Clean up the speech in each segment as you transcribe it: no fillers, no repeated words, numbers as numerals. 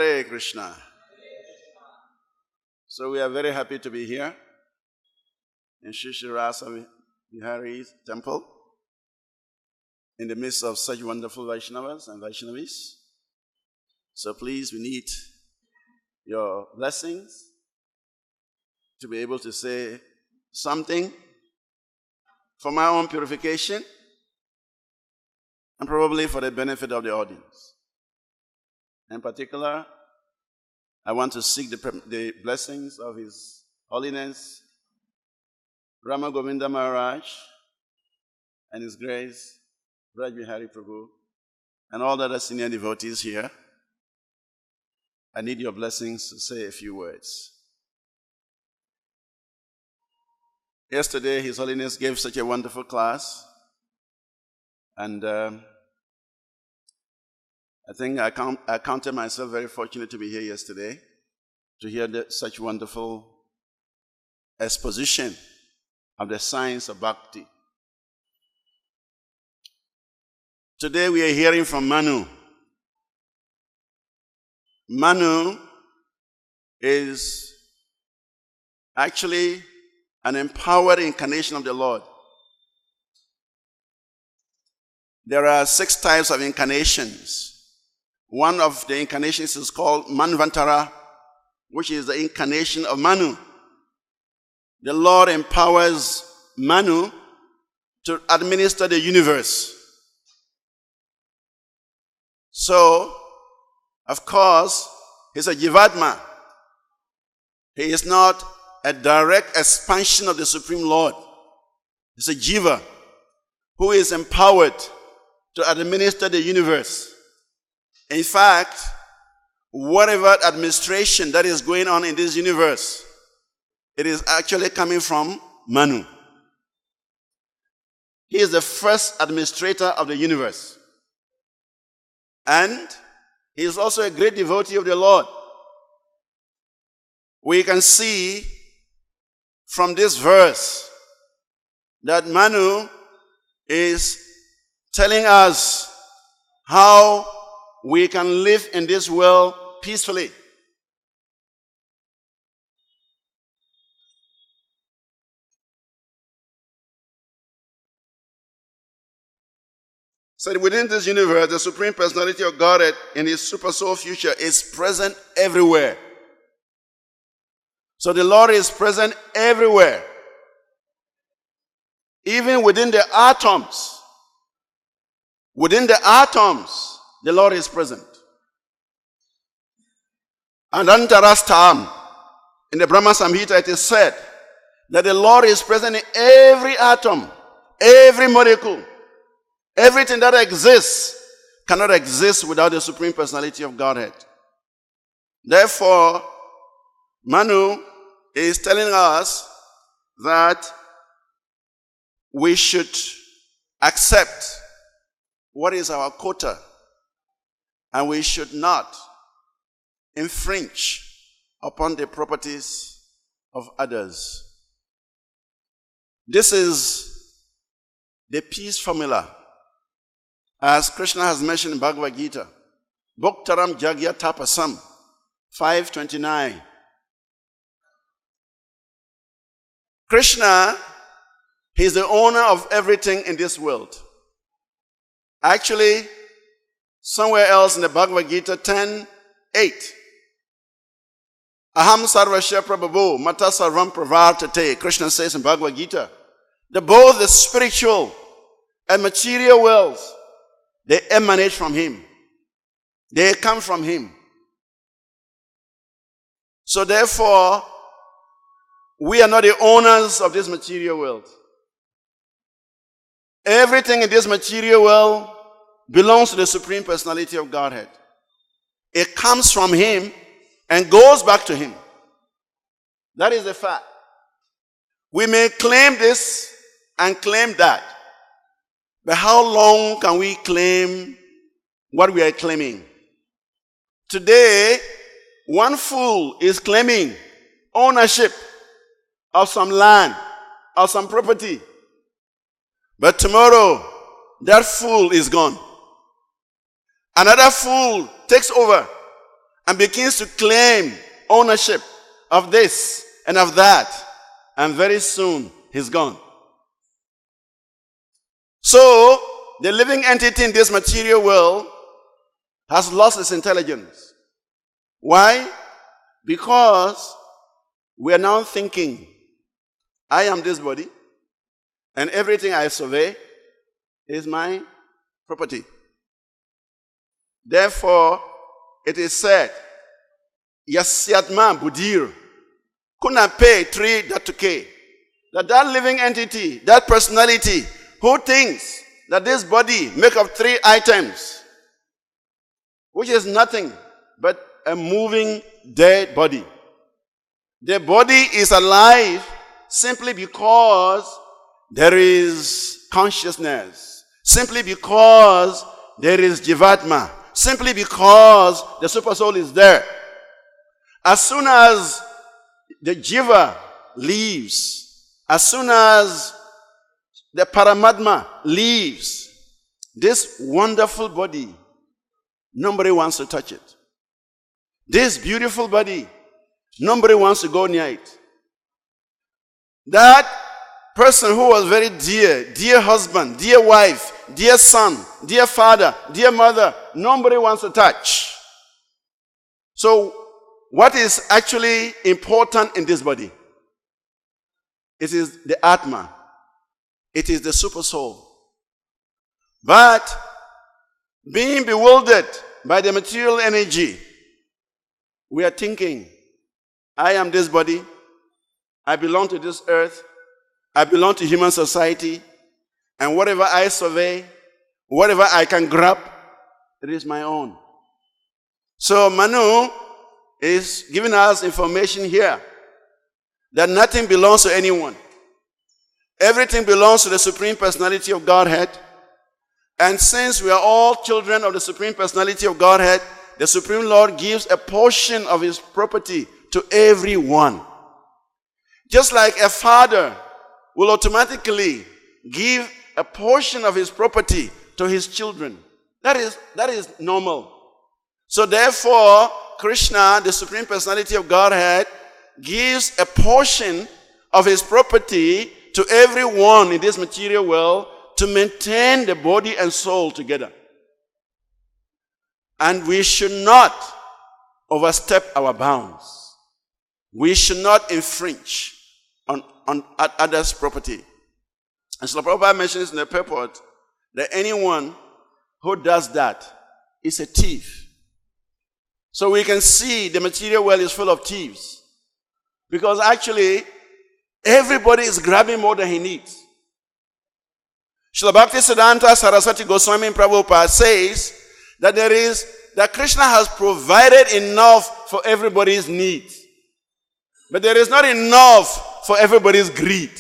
Hare Krishna. So we are very happy to be here in Sri Srivas Bihari's temple in the midst of such wonderful Vaishnavas and Vaishnavis. So please, we need your blessings to be able to say something for my own purification and probably for the benefit of the audience. In particular, I want to seek the blessings of His Holiness Rama Govinda Maharaj and His Grace Braj Bihari Prabhu and all the other senior devotees here. I need your blessings to say a few words. Yesterday, His Holiness gave such a wonderful class, and I think I counted myself very fortunate to be here yesterday to hear such wonderful exposition of the science of bhakti. Today we are hearing from Manu. Manu is actually an empowered incarnation of the Lord. There are 6 types of incarnations. One of the incarnations is called Manvantara, which is the incarnation of Manu. The Lord empowers Manu to administer the universe. So, of course, he's a Jivatma. He is not a direct expansion of the Supreme Lord. He's a Jiva who is empowered to administer the universe. In fact, whatever administration that is going on in this universe, it is actually coming from Manu. He is the first administrator of the universe. And he is also a great devotee of the Lord. We can see from this verse that Manu is telling us how we can live in this world peacefully. So within this universe, the Supreme Personality of Godhead in His Super Soul future is present everywhere. So the Lord is present everywhere. Even within the atoms. Within the atoms, the Lord is present. And Antarastam, in the Brahma Samhita, it is said that the Lord is present in every atom, every molecule. Everything that exists cannot exist without the Supreme Personality of Godhead. Therefore, Manu is telling us that we should accept what is our quota, and we should not infringe upon the properties of others. This is the peace formula, as Krishna has mentioned in Bhagavad Gita. Bhoktaram Jagya Tapasam 5:29. Krishna, He is the owner of everything in this world. Actually, somewhere else in the Bhagavad Gita 10:8. Aham sarvasya prabhavo mata sarvam pravartate. Krishna says in Bhagavad Gita that both the spiritual and material worlds, they emanate from Him. They come from Him. So therefore, we are not the owners of this material world. Everything in this material world belongs to the Supreme Personality of Godhead. It comes from Him and goes back to Him. That is the fact. We may claim this and claim that. But how long can we claim what we are claiming? Today, one fool is claiming ownership of some land, of some property. But tomorrow, that fool is gone. Another fool takes over and begins to claim ownership of this and of that, and very soon he's gone. So, the living entity in this material world has lost its intelligence. Why? Because we are now thinking, I am this body, and everything I survey is my property. Therefore, it is said, Yasyatma Budir, Kuna pay 3 datuke. That living entity, that personality, who thinks that this body make up 3 items, which is nothing but a moving dead body. The body is alive simply because there is consciousness, simply because there is Jivatma, simply because the super soul is there. As soon as the Jiva leaves, as soon as the Paramatma leaves, this wonderful body, nobody wants to touch it. This beautiful body, nobody wants to go near it. That person who was very dear, dear husband, dear wife, dear son, dear father, dear mother, nobody wants to touch. So, what is actually important in this body? It is the Atma. It is the super soul. But being bewildered by the material energy, we are thinking, I am this body, I belong to this earth, I belong to human society, and whatever I survey, whatever I can grab, it is my own. So Manu is giving us information here that nothing belongs to anyone. Everything belongs to the Supreme Personality of Godhead. And since we are all children of the Supreme Personality of Godhead, the Supreme Lord gives a portion of his property to everyone. Just like a father will automatically give a portion of his property to his children. That is normal. So therefore, Krishna, the Supreme Personality of Godhead, gives a portion of his property to everyone in this material world to maintain the body and soul together. And we should not overstep our bounds. We should not infringe on others' property. And Srila Prabhupada mentions in the purport that anyone who does that is a thief. So we can see the material world is full of thieves. Because actually, everybody is grabbing more than he needs. Srila Bhaktisiddhanta Saraswati Goswami Prabhupada says that Krishna has provided enough for everybody's needs. But there is not enough for everybody's greed.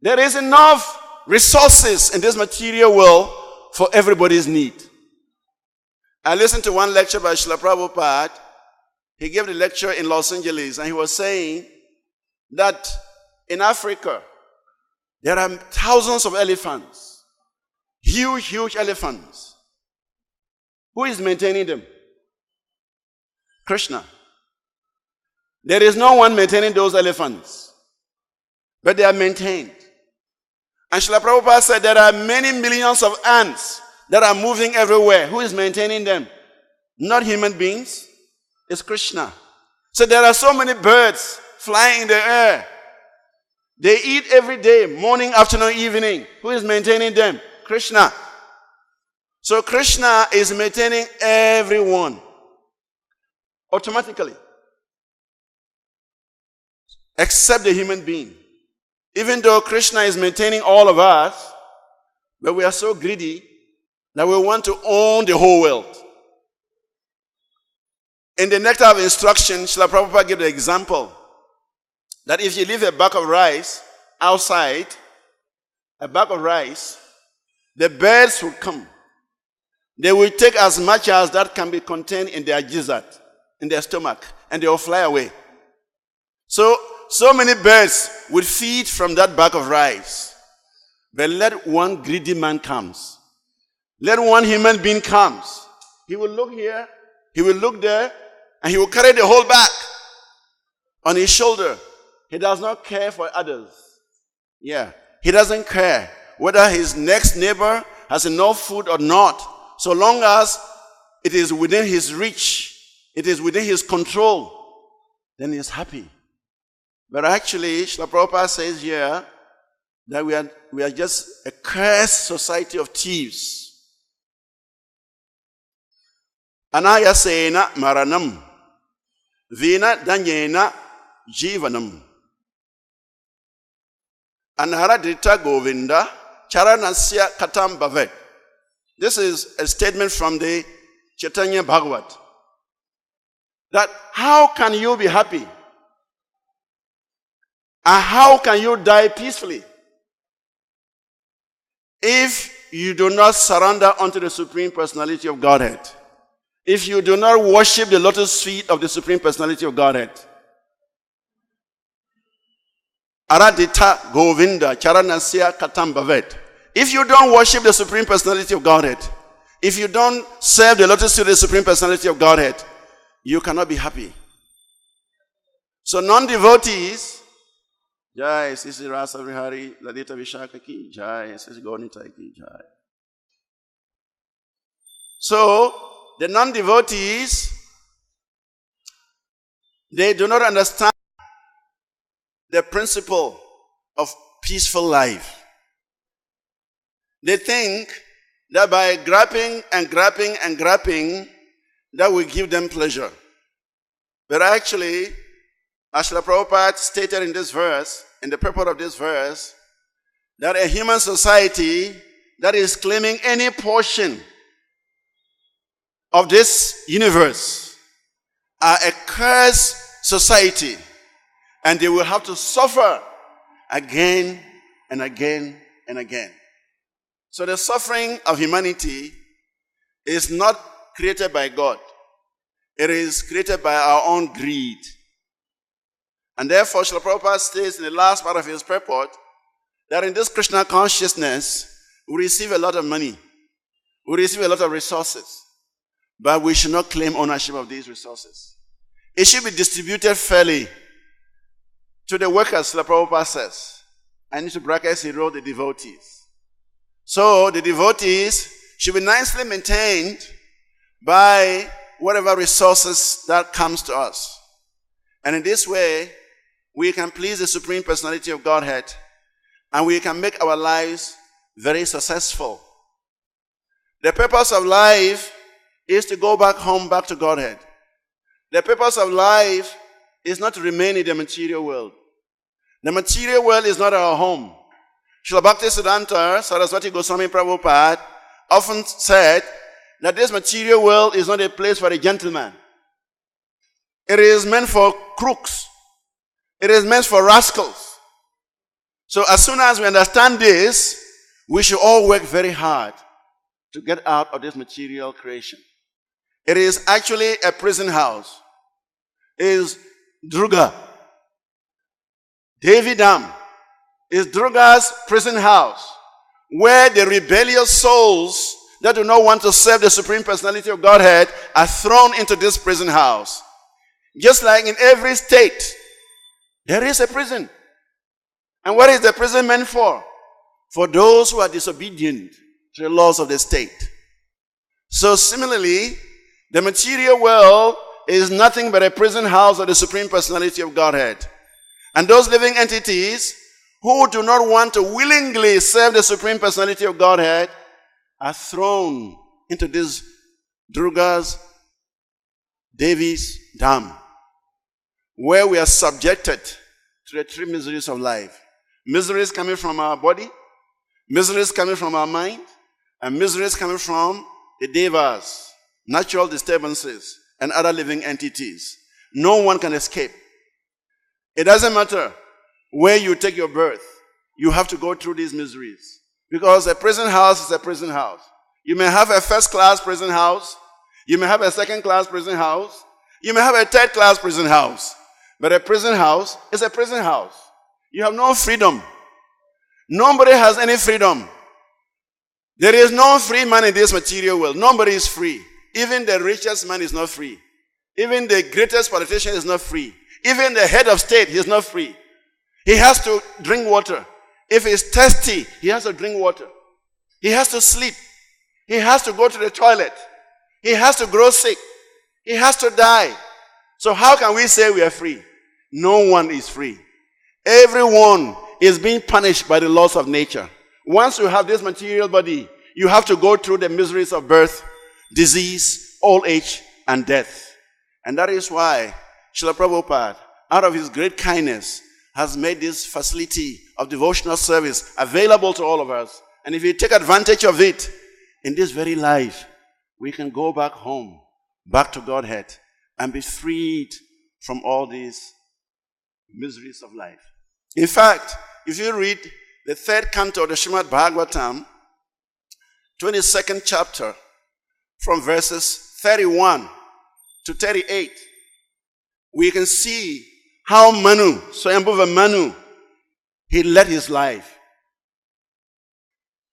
There is enough resources in this material world for everybody's need. I listened to one lecture by Srila Prabhupada. He gave the lecture in Los Angeles, and he was saying that in Africa, there are thousands of elephants. Huge, huge elephants. Who is maintaining them? Krishna. There is no one maintaining those elephants, but they are maintained. And Srila Prabhupada said there are many millions of ants that are moving everywhere. Who is maintaining them? Not human beings. It's Krishna. So there are so many birds flying in the air. They eat every day, morning, afternoon, evening. Who is maintaining them? Krishna. So Krishna is maintaining everyone automatically, except the human being. Even though Krishna is maintaining all of us, but we are so greedy that we want to own the whole world. In the Nectar of Instruction, Srila Prabhupada gave the example that if you leave a bag of rice outside, a bag of rice, the birds will come. They will take as much as that can be contained in their gizzard, in their stomach, and they will fly away. So many birds will feed from that bag of rice. But let one greedy man comes. Let one human being comes. He will look here, he will look there, and he will carry the whole bag on his shoulder. He does not care for others. Yeah. He doesn't care whether his next neighbor has enough food or not. So long as it is within his reach, it is within his control, then he is happy. But actually, Srila Prabhupada says here that we are just a cursed society of thieves. Anayasena maranam, vina danyena jivanam. Anharadita Govinda Charanasya Katam Bhavet. This is a statement from the Chaitanya Bhagavat. That how can you be happy? And how can you die peacefully if you do not surrender unto the Supreme Personality of Godhead? If you do not worship the lotus feet of the Supreme Personality of Godhead? Aradita Govinda Charanasya Katam Bhavet. If you don't worship the Supreme Personality of Godhead, if you don't serve the lotus feet of the Supreme Personality of Godhead, you cannot be happy. So non-devotees, Jai Sisi Rasa Vihari Ladita Vishaka ki Jai Sisi Gaunita ki Jai. So the non-devotees, they do not understand the principle of peaceful life. They think that by grabbing and grabbing and grabbing, that will give them pleasure. But actually, as Srila Prabhupada stated in this verse, in the purport of this verse, that a human society that is claiming any portion of this universe are a cursed society. And they will have to suffer again and again and again. So the suffering of humanity is not created by God. It is created by our own greed. And therefore, Srila Prabhupada states in the last part of his purport that in this Krishna consciousness, we receive a lot of money. We receive a lot of resources. But we should not claim ownership of these resources. It should be distributed fairly to the workers, Srila Prabhupada says. And into brackets, he wrote the devotees. So the devotees should be nicely maintained by whatever resources that comes to us. And in this way, we can please the Supreme Personality of Godhead, and we can make our lives very successful. The purpose of life is to go back home, back to Godhead. The purpose of life is not to remain in the material world. The material world is not our home. Srila Bhaktisiddhanta Saraswati Goswami Prabhupada often said that this material world is not a place for a gentleman. It is meant for crooks. It is meant for rascals. So as soon as we understand this, we should all work very hard to get out of this material creation. It is actually a prison house. It is Druga. Devi Dam is Druga's prison house, where the rebellious souls that do not want to serve the Supreme Personality of Godhead are thrown into this prison house. Just like in every state, there is a prison. And what is the prison meant for? For those who are disobedient to the laws of the state. So similarly, the material world is nothing but a prison house of the Supreme Personality of Godhead. And those living entities who do not want to willingly serve the Supreme Personality of Godhead are thrown into this Durga's, Devi's dam, where we are subjected to the three miseries of life. Miseries coming from our body, miseries coming from our mind, and miseries coming from the devas, natural disturbances, and other living entities. No one can escape. It doesn't matter where you take your birth. You have to go through these miseries. Because a prison house is a prison house. You may have a first-class prison house. You may have a second-class prison house. You may have a third-class prison house. But a prison house is a prison house. You have no freedom. Nobody has any freedom. There is no free man in this material world. Nobody is free. Even the richest man is not free. Even the greatest politician is not free. Even the head of state, he is not free. He has to drink water. If he's thirsty, he has to drink water. He has to sleep. He has to go to the toilet. He has to grow sick. He has to die. So how can we say we are free? No one is free. Everyone is being punished by the laws of nature. Once you have this material body, you have to go through the miseries of birth, disease, old age, and death. And that is why Srila Prabhupada, out of his great kindness, has made this facility of devotional service available to all of us. And if you take advantage of it, in this very life, we can go back home, back to Godhead, and be freed from all these miseries of life. In fact, if you read the 3rd canto of the Srimad Bhagavatam, 22nd chapter, from verses 31 to 38, we can see how Manu, Swayambhuva Manu, he led his life.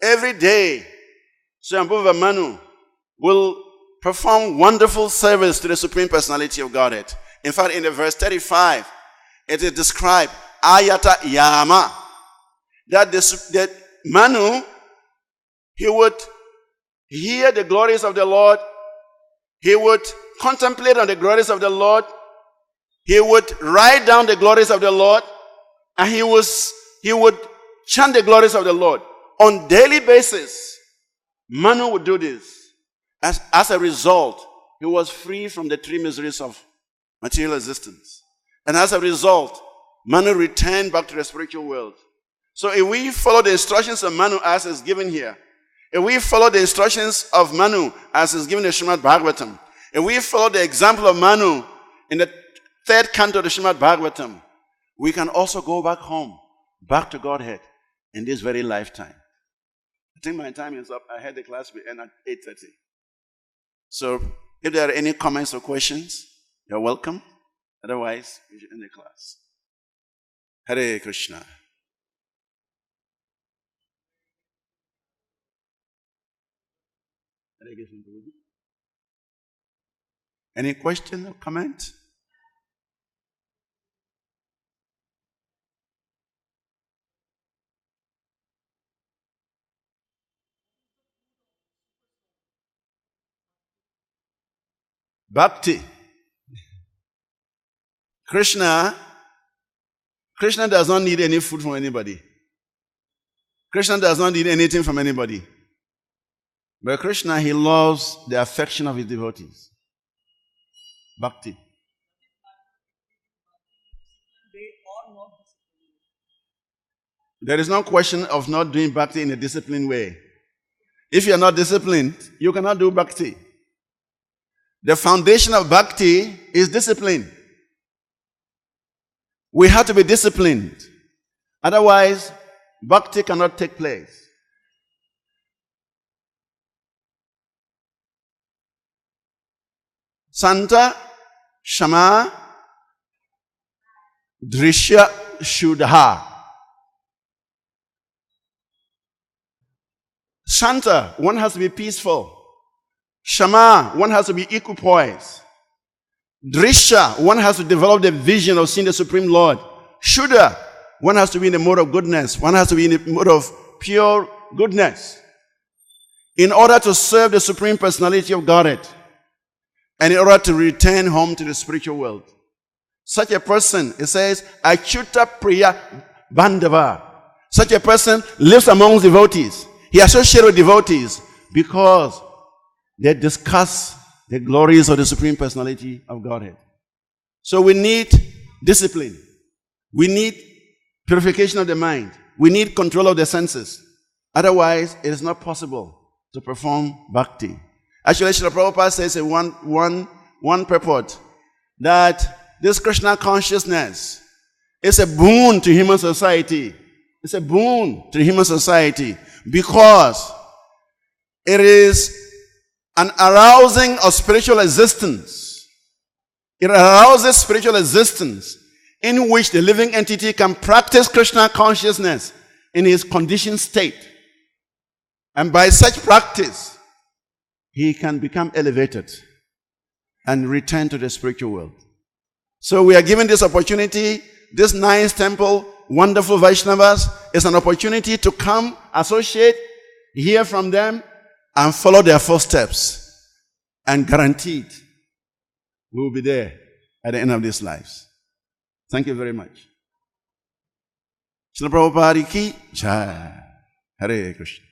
Every day, Swayambhuva Manu will perform wonderful service to the Supreme Personality of Godhead. In fact, in the verse 35, it is described, Ayata Yama, that Manu, he would hear the glories of the Lord, he would contemplate on the glories of the Lord, he would write down the glories of the Lord, and he would chant the glories of the Lord. On daily basis, Manu would do this. As a result, he was free from the 3 miseries of material existence. And as a result, Manu returned back to the spiritual world. So if we follow the instructions of Manu as is given here, if we follow the instructions of Manu as is given in the Srimad Bhagavatam, if we follow the example of Manu in the 3rd canto of the Srimad Bhagavatam, we can also go back home, back to Godhead in this very lifetime. I think my time is up. I had the class will end at 8:30. So if there are any comments or questions, you're welcome. Otherwise, we should end the class. Hare Krishna. Any question or comment? Bhakti. Krishna does not need any food from anybody. Krishna does not need anything from anybody. But Krishna, he loves the affection of his devotees. Bhakti. There is no question of not doing bhakti in a disciplined way. If you are not disciplined, you cannot do bhakti. The foundation of bhakti is discipline. We have to be disciplined. Otherwise, bhakti cannot take place. Santa, Shama, Drishya, Shudha. Shanta, one has to be peaceful. Shama, one has to be equipoised. Drishya, one has to develop the vision of seeing the Supreme Lord. Shuddha, one has to be in the mode of goodness. One has to be in the mode of pure goodness. In order to serve the Supreme Personality of Godhead. And in order to return home to the spiritual world. Such a person, it says, Achyuta Priya Bandhava. Such a person lives among devotees. He associates with devotees because they discuss the glories of the Supreme Personality of Godhead. So we need discipline. We need purification of the mind. We need control of the senses. Otherwise, it is not possible to perform bhakti. Actually, Srila Prabhupada says in one purport that this Krishna consciousness is a boon to human society. It's a boon to human society because it is an arousing of spiritual existence. It arouses spiritual existence in which the living entity can practice Krishna consciousness in his conditioned state. And by such practice, he can become elevated and return to the spiritual world. So we are given this opportunity. This nice temple, wonderful Vaishnavas, is an opportunity to come, associate, hear from them, and follow their footsteps. And guaranteed, we will be there at the end of these lives. Thank you very much. Srila Prabhupada ki Jai. Hare Krishna.